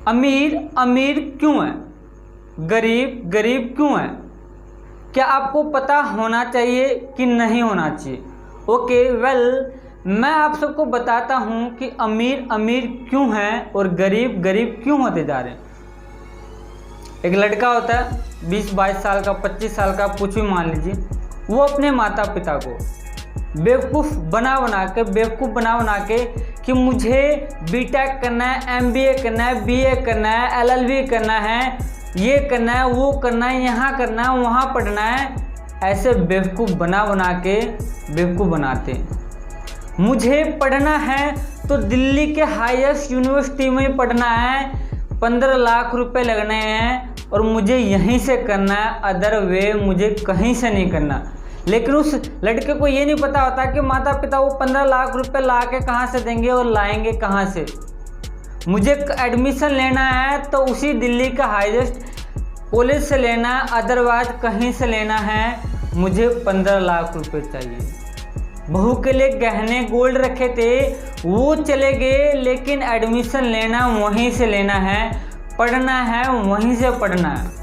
अमीर अमीर क्यों है, गरीब गरीब क्यों है? क्या आपको पता होना चाहिए कि नहीं होना चाहिए? ओके वेल, मैं आप सबको बताता हूँ कि अमीर अमीर क्यों हैं और गरीब गरीब क्यों होते जा रहे हैं। एक लड़का होता है 20-22 साल का, 25 साल का, कुछ भी मान लीजिए, वो अपने माता पिता को बेवकूफ़ बना बना के कि मुझे बीटेक करना है, एमबीए करना है, बीए करना है, एलएलबी करना है, ये करना है, वो करना है, यहाँ करना है, वहाँ पढ़ना है, ऐसे बेवकूफ़ बना के बेवकूफ़ बनाते। मुझे पढ़ना है तो दिल्ली के हाईएस्ट यूनिवर्सिटी में पढ़ना है, 15 लाख रुपए लगने हैं और मुझे यहीं से करना है, अदर वे मुझे कहीं से नहीं करना। लेकिन उस लड़के को ये नहीं पता होता कि माता पिता वो 15 लाख रुपए ला के कहाँ से देंगे और लाएंगे कहाँ से। मुझे एडमिशन लेना है तो उसी दिल्ली का हाईएस्ट कॉलेज से लेना है, अदरवाइज कहीं से लेना है। मुझे 15 लाख रुपए चाहिए। बहू के लिए गहने गोल्ड रखे थे, वो चले गए, लेकिन एडमिशन लेना वहीं से लेना है, पढ़ना है वहीं से पढ़ना है।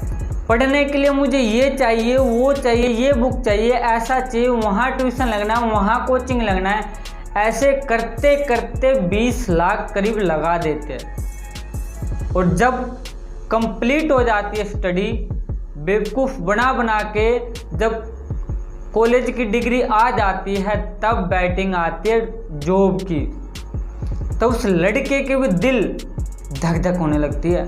पढ़ने के लिए मुझे ये चाहिए, वो चाहिए, ये बुक चाहिए, ऐसा चाहिए, वहाँ ट्यूशन लगना है, वहाँ कोचिंग लगना है। ऐसे करते करते 20 लाख करीब लगा देते हैं। और जब कंप्लीट हो जाती है स्टडी, बेवकूफ़ बना के जब कॉलेज की डिग्री आ जाती है, तब बैटिंग आती है जॉब की। तो उस लड़के के भी दिल धक धक होने लगती है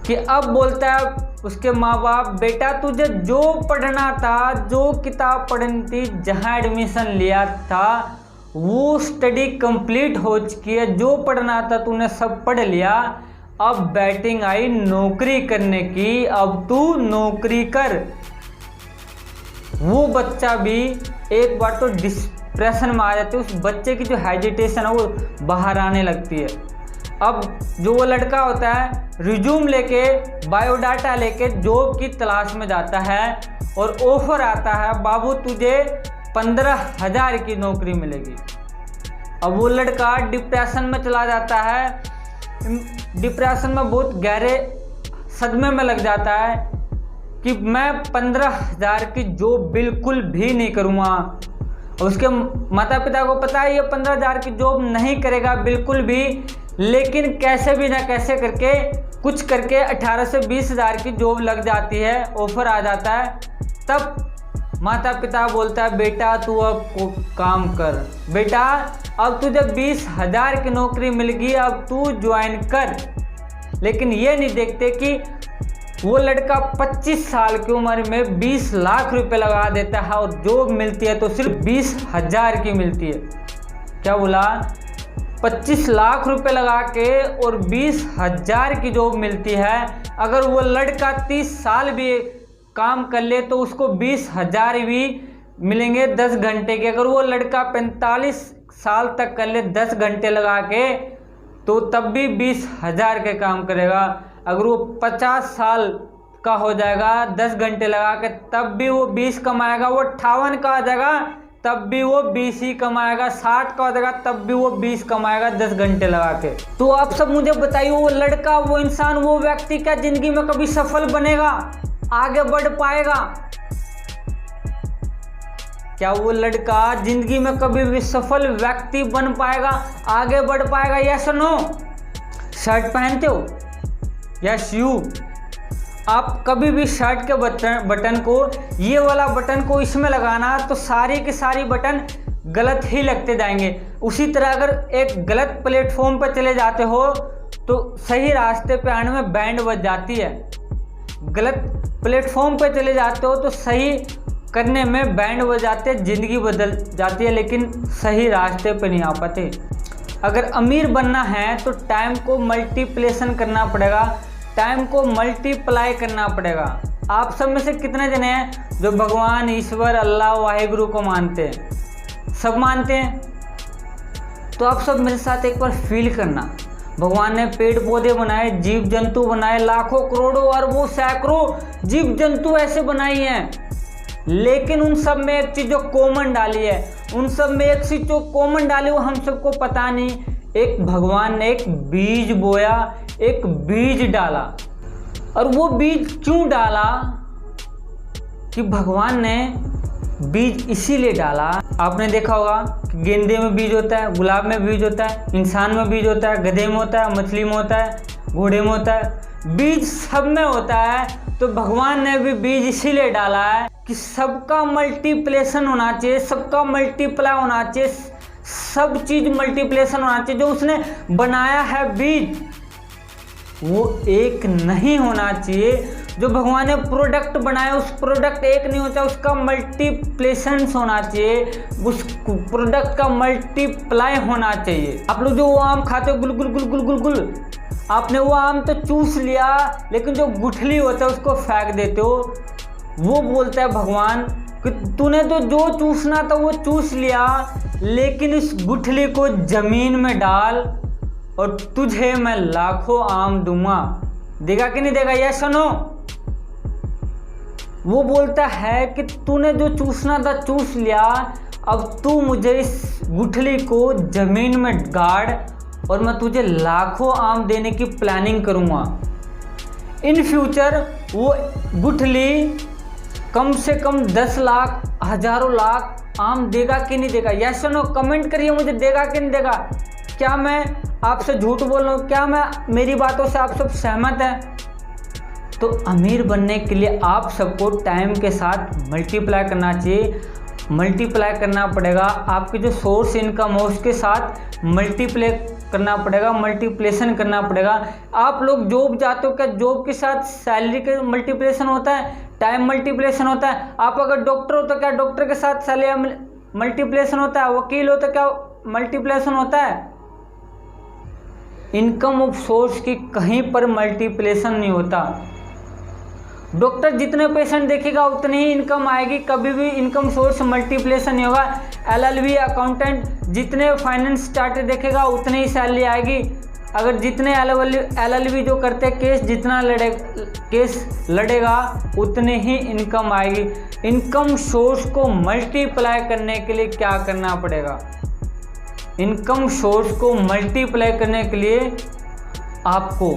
कि अब बोलता है उसके माँ बाप, बेटा तुझे जो पढ़ना था, जो किताब पढ़नी थी, जहाँ एडमिशन लिया था वो स्टडी कंप्लीट हो चुकी है, जो पढ़ना था तूने सब पढ़ लिया, अब बैटिंग आई नौकरी करने की, अब तू नौकरी कर। वो बच्चा भी एक बार तो डिप्रेशन में आ जाते है, उस बच्चे की जो हेजिटेशन है वो बाहर आने लगती है। अब जो वो लड़का होता है रिज्यूम लेके, बायोडाटा लेके जॉब की तलाश में जाता है और ऑफर आता है, बाबू तुझे 15,000 की नौकरी मिलेगी। अब वो लड़का डिप्रेशन में चला जाता है, डिप्रेशन में बहुत गहरे सदमे में लग जाता है कि मैं 15,000 की जॉब बिल्कुल भी नहीं करूँगा। उसके माता पिता को पता है ये 15,000 की जॉब नहीं करेगा बिल्कुल भी, लेकिन कैसे भी ना कैसे करके कुछ करके 18 से 20,000 की जॉब लग जाती है, ऑफर आ जाता है। तब माता पिता बोलता है बेटा तू अब काम कर, बेटा अब तुझे 20,000 की नौकरी मिल गई, अब तू ज्वाइन कर। लेकिन ये नहीं देखते कि वो लड़का 25 साल की उम्र में 20 लाख रुपए लगा देता है और जॉब मिलती है तो सिर्फ 20,000 की मिलती है। क्या बोला? 25 लाख रुपए लगा के और 20,000 की जॉब मिलती है। अगर वो लड़का 30 साल भी काम कर ले तो उसको 20,000 भी मिलेंगे 10 घंटे के। अगर वो लड़का 45 साल तक कर ले 10 घंटे लगा के तो तब भी 20,000 के काम करेगा। अगर वो 50 साल का हो जाएगा 10 घंटे लगा के तब भी वो 20 कमाएगा। वो 58 का आ जाएगा तब भी वो 20 ही कमाएगा। 60 का हो जाएगा तब भी वो 20 कमाएगा 10 घंटे लगा के। तो आप सब मुझे बताइए, वो लड़का, वो इंसान, वो व्यक्ति क्या जिंदगी में कभी सफल बनेगा, आगे बढ़ पाएगा? क्या वो लड़का जिंदगी में कभी भी सफल व्यक्ति बन पाएगा, आगे बढ़ पाएगा? यस और नो? शर्ट पहनते हो? Yes you. आप कभी भी शर्ट के बटन को, ये वाला बटन को इसमें लगाना तो सारी की सारी बटन गलत ही लगते जाएंगे। उसी तरह अगर एक गलत प्लेटफॉर्म पर चले जाते हो तो सही रास्ते पे आने में बैंड बज जाती है। गलत प्लेटफॉर्म पे चले जाते हो तो सही करने में बैंड बज जाते हैं, ज़िंदगी बदल जाती है, लेकिन सही रास्ते पे नहीं आ पाते। अगर अमीर बनना है तो टाइम को मल्टीप्लिकेशन करना पड़ेगा, टाइम को मल्टीप्लाई करना पड़ेगा। आप सब में से कितने जने हैं जो भगवान, ईश्वर, अल्लाह, वाहिगुरु को मानते हैं? सब मानते हैं। तो आप सब मेरे साथ एक बार फील करना, भगवान ने पेड़ पौधे बनाए, जीव जंतु बनाए, लाखों करोड़ों अरबों सैकड़ों जीव जंतु ऐसे बनाई हैं, लेकिन उन सब में एक चीज़ जो कॉमन डाली है, उन सब में एक चीज़ जो कॉमन डाली वो हम सबको पता नहीं। एक भगवान ने एक बीज बोया, एक बीज डाला। और वो बीज क्यों डाला कि भगवान ने बीज इसीलिए डाला, आपने देखा होगा कि गेंदे में बीज होता है, गुलाब में बीज होता है, इंसान में बीज होता है, गधे में होता है, मछली में होता है, घोड़े में होता है, बीज सब में होता है। तो भगवान ने भी बीज इसीलिए डाला है कि सबका मल्टीप्लेशन होना चाहिए, सबका मल्टीप्लाई होना चाहिए, सब चीज मल्टीप्लेशन होना चाहिए। जो उसने बनाया है बीज वो एक नहीं होना चाहिए। जो भगवान ने प्रोडक्ट बनाया उस प्रोडक्ट एक नहीं होता, उसका मल्टीप्लेशन होना चाहिए, उस प्रोडक्ट का मल्टीप्लाई होना चाहिए। आप लोग जो वो आम खाते हो गुल गुल गुल गुल गुल गुल, आपने वो आम तो चूस लिया, लेकिन जो गुठली होता है उसको फेंक देते हो। वो बोलता है भगवान कि तूने तो जो चूसना था वो चूस लिया, लेकिन इस गुठली को जमीन में डाल और तुझे मैं लाखों आम दूंगा। देगा कि नहीं देगा? यस सुनो। वो बोलता है कि तूने जो चूसना था चूस लिया, अब तू मुझे इस गुठली को जमीन में गाड़ और मैं तुझे लाखों आम देने की प्लानिंग करूंगा। इन फ्यूचर वो गुठली कम से कम 10 लाख, हजारों लाख आम देगा कि नहीं देगा? यस नो कमेंट करिए मुझे, देगा कि नहीं देगा। क्या मैं आपसे झूठ बोल रहा हूँ? क्या मैं मेरी बातों से आप सब सहमत हैं? तो अमीर बनने के लिए आप सबको टाइम के साथ मल्टीप्लाई करना चाहिए, मल्टीप्लाई करना पड़ेगा। आपके जो सोर्स इनकम हो उसके साथ मल्टीप्लाई करना पड़ेगा, मल्टीप्लेशन करना पड़ेगा। आप लोग जॉब जाते हो, क्या जॉब के साथ सैलरी के मल्टीप्लेशन होता है, टाइम मल्टीप्लेशन होता है? आप अगर डॉक्टर हो तो क्या डॉक्टर के साथ सैलरी मल्टीप्लेशन होता है? वकील हो तो क्या मल्टीप्लेशन होता है? इनकम ऑफ सोर्स की कहीं पर मल्टीप्लेशन नहीं होता। डॉक्टर जितने पेशेंट देखेगा उतनी ही इनकम आएगी, कभी भी इनकम सोर्स मल्टीप्लेशन नहीं होगा। एलएलबी अकाउंटेंट जितने फाइनेंस स्टार्टर देखेगा उतनी ही सैलरी आएगी। अगर जितने एलएलबी जो करते हैं केस जितना केस लड़ेगा उतनी ही इनकम आएगी। इनकम सोर्स को मल्टीप्लाई करने के लिए क्या करना पड़ेगा? इनकम सोर्स को मल्टीप्लाई करने के लिए आपको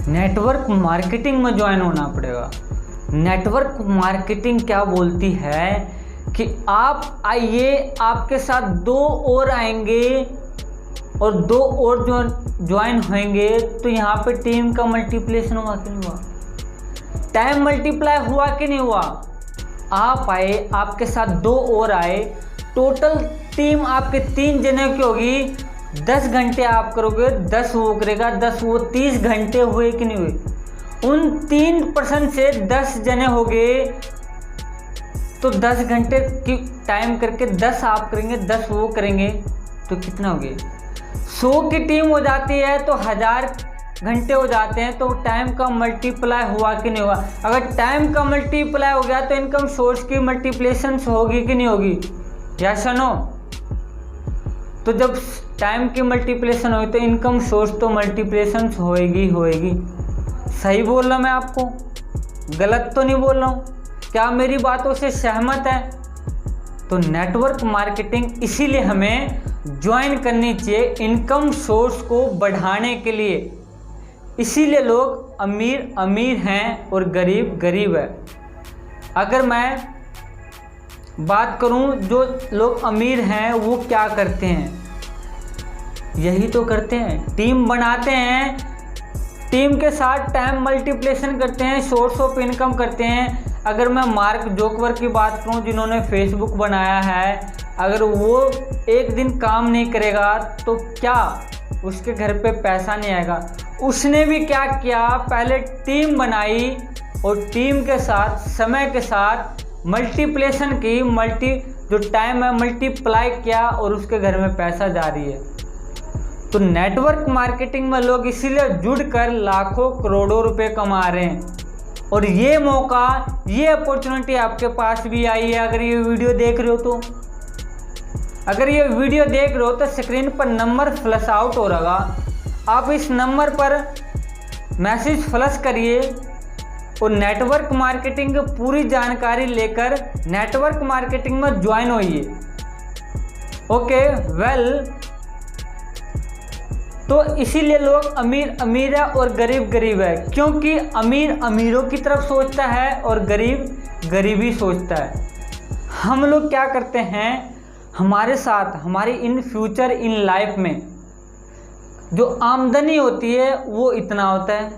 नेटवर्क मार्केटिंग में ज्वाइन होना पड़ेगा। नेटवर्क मार्केटिंग क्या बोलती है कि आप आइए, आपके साथ 2 और आएंगे और 2 और जो ज्वाइन होंगे तो यहाँ पे टीम का मल्टीप्लेशन हुआ कि नहीं हुआ? टाइम मल्टीप्लाई हुआ कि नहीं हुआ? आप आए, आपके साथ 2 और आए, टोटल टीम आपके 3 जने की होगी। 10 घंटे आप करोगे, 10 वो करेगा, 10 वो, 30 घंटे हुए कि नहीं हुए? उन 3% से 10 जने हो गए तो 10 घंटे की टाइम करके 10 आप करेंगे, 10 वो करेंगे तो कितना हो गया? 100 की टीम हो जाती है तो 1000 घंटे हो जाते हैं। तो टाइम का मल्टीप्लाई हुआ कि नहीं हुआ? अगर टाइम का मल्टीप्लाई हो गया तो इनकम सोर्स की मल्टीप्लेशन होगी कि नहीं होगी? Yes no. तो जब टाइम की मल्टीप्लेशन होगी तो इनकम सोर्स तो मल्टीप्लेशन होएगी। सही बोल रहा मैं आपको, गलत तो नहीं बोल रहा हूँ? क्या मेरी बातों से सहमत है? तो नेटवर्क मार्केटिंग इसीलिए हमें ज्वाइन करनी चाहिए इनकम सोर्स को बढ़ाने के लिए। इसीलिए लोग अमीर अमीर हैं और गरीब गरीब है। अगर मैं बात करूं, जो लोग अमीर हैं वो क्या करते हैं? यही तो करते हैं, टीम बनाते हैं, टीम के साथ टाइम मल्टीप्लेशन करते हैं, सोर्स ऑफ इनकम करते हैं। अगर मैं मार्क ज़ुकरबर्ग की बात करूं जिन्होंने फेसबुक बनाया है, अगर वो एक दिन काम नहीं करेगा तो क्या उसके घर पे पैसा नहीं आएगा? उसने भी क्या किया, पहले टीम बनाई और टीम के साथ समय के साथ मल्टीप्लेशन की, जो टाइम है मल्टीप्लाई किया और उसके घर में पैसा जा रही है। तो नेटवर्क मार्केटिंग में लोग इसीलिए जुड़कर लाखों करोड़ों रुपए कमा रहे हैं। और ये मौका, ये अपॉर्चुनिटी आपके पास भी आई है। अगर ये वीडियो देख रहे हो तो, अगर ये वीडियो देख रहे हो तो स्क्रीन पर नंबर फ्लैश आउट हो रहा, आप इस नंबर पर मैसेज फ्लैश करिए और नेटवर्क मार्केटिंग की पूरी जानकारी लेकर नेटवर्क मार्केटिंग में ज्वाइन होइए। ओके वेल, तो इसीलिए लोग अमीर अमीर है और गरीब गरीब है, क्योंकि अमीर अमीरों की तरफ सोचता है और गरीब गरीबी सोचता है। हम लोग क्या करते हैं, हमारे साथ हमारी इन फ्यूचर इन लाइफ में जो आमदनी होती है वो इतना होता है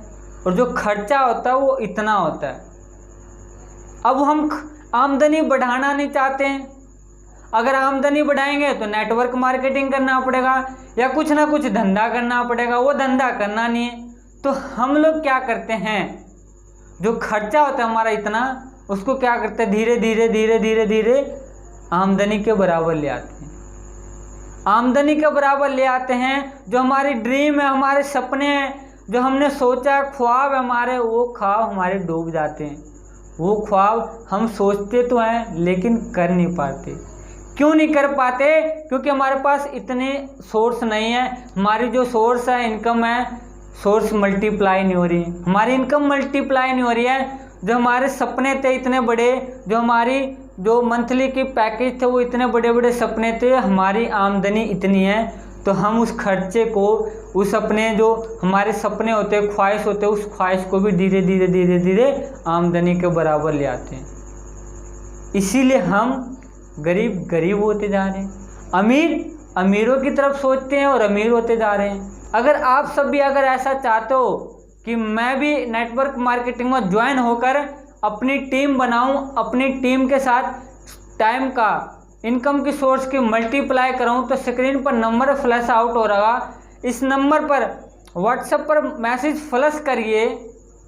और जो खर्चा होता है वो इतना होता है। अब हम आमदनी बढ़ाना नहीं चाहते हैं, अगर आमदनी बढ़ाएंगे तो नेटवर्क मार्केटिंग करना पड़ेगा या कुछ ना कुछ धंधा करना पड़ेगा, वो धंधा करना नहीं है। तो हम लोग क्या करते हैं, जो खर्चा होता है हमारा इतना, उसको क्या करते हैं, धीरे धीरे धीरे धीरे धीरे आमदनी के बराबर ले आते हैं। आमदनी के बराबर ले आते हैं। जो हमारी ड्रीम है, हमारे सपने हैं, जो हमने सोचा ख्वाब है हमारे, वो ख्वाब हमारे डूब जाते हैं। वो ख्वाब हम सोचते तो हैं लेकिन कर नहीं पाते। क्यों नहीं कर पाते? क्योंकि हमारे पास इतने सोर्स नहीं है। हमारी जो सोर्स है, इनकम है, सोर्स मल्टीप्लाई नहीं हो रही है, हमारी इनकम मल्टीप्लाई नहीं हो रही है। जो हमारे सपने थे इतने बड़े, जो हमारी जो मंथली की पैकेज थे वो इतने बड़े बड़े सपने थे, हमारी आमदनी इतनी है तो हम उस खर्चे को, उस अपने जो हमारे सपने होते हैं, ख्वाहिश होते हैं, उस ख्वाहिश को भी धीरे धीरे धीरे धीरे आमदनी के बराबर ले आते हैं। इसीलिए हम गरीब गरीब होते जा रहे हैं, अमीर अमीरों की तरफ सोचते हैं और अमीर होते जा रहे हैं। अगर आप सब भी अगर ऐसा चाहते हो कि मैं भी नेटवर्क मार्केटिंग में ज्वाइन होकर अपनी टीम बनाऊं, अपनी टीम के साथ टाइम का, इनकम की सोर्स की मल्टीप्लाई कराऊं, तो स्क्रीन पर नंबर फ्लैश आउट हो रहा, इस नंबर पर व्हाट्सएप पर मैसेज फ्लैश करिए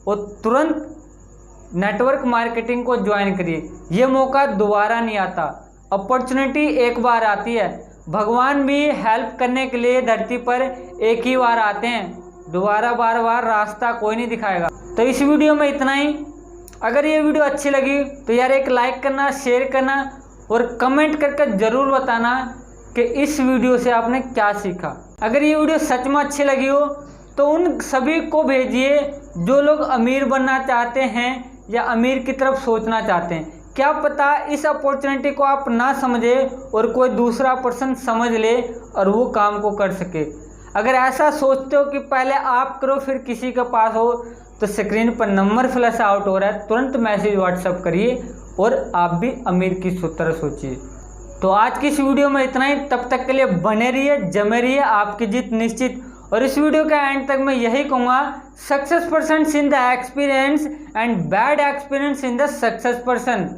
और तुरंत नेटवर्क मार्केटिंग को ज्वाइन करिए। ये मौका दोबारा नहीं आता, अपॉर्चुनिटी एक बार आती है। भगवान भी हेल्प करने के लिए धरती पर एक ही बार आते हैं, दोबारा बार बार रास्ता कोई नहीं दिखाएगा। तो इस वीडियो में इतना ही। अगर ये वीडियो अच्छी लगी तो यार एक लाइक करना, शेयर करना और कमेंट करके ज़रूर बताना कि इस वीडियो से आपने क्या सीखा। अगर ये वीडियो सच में अच्छी लगी हो तो उन सभी को भेजिए जो लोग अमीर बनना चाहते हैं या अमीर की तरफ सोचना चाहते हैं। क्या पता इस अपॉर्चुनिटी को आप ना समझे और कोई दूसरा पर्सन समझ ले और वो काम को कर सके। अगर ऐसा सोचते हो कि पहले आप करो फिर किसी के पास हो, तो स्क्रीन पर नंबर फ्लैश आउट हो रहा है, तुरंत मैसेज व्हाट्सएप करिए और आप भी अमीर की तरह सोचिए। तो आज की इस वीडियो में इतना ही। तब तक के लिए बने रहिए, जमे रहिए, आपकी जीत निश्चित। और इस वीडियो के एंड तक मैं यही कहूँगा, success person in the experience and bad experience in the success person.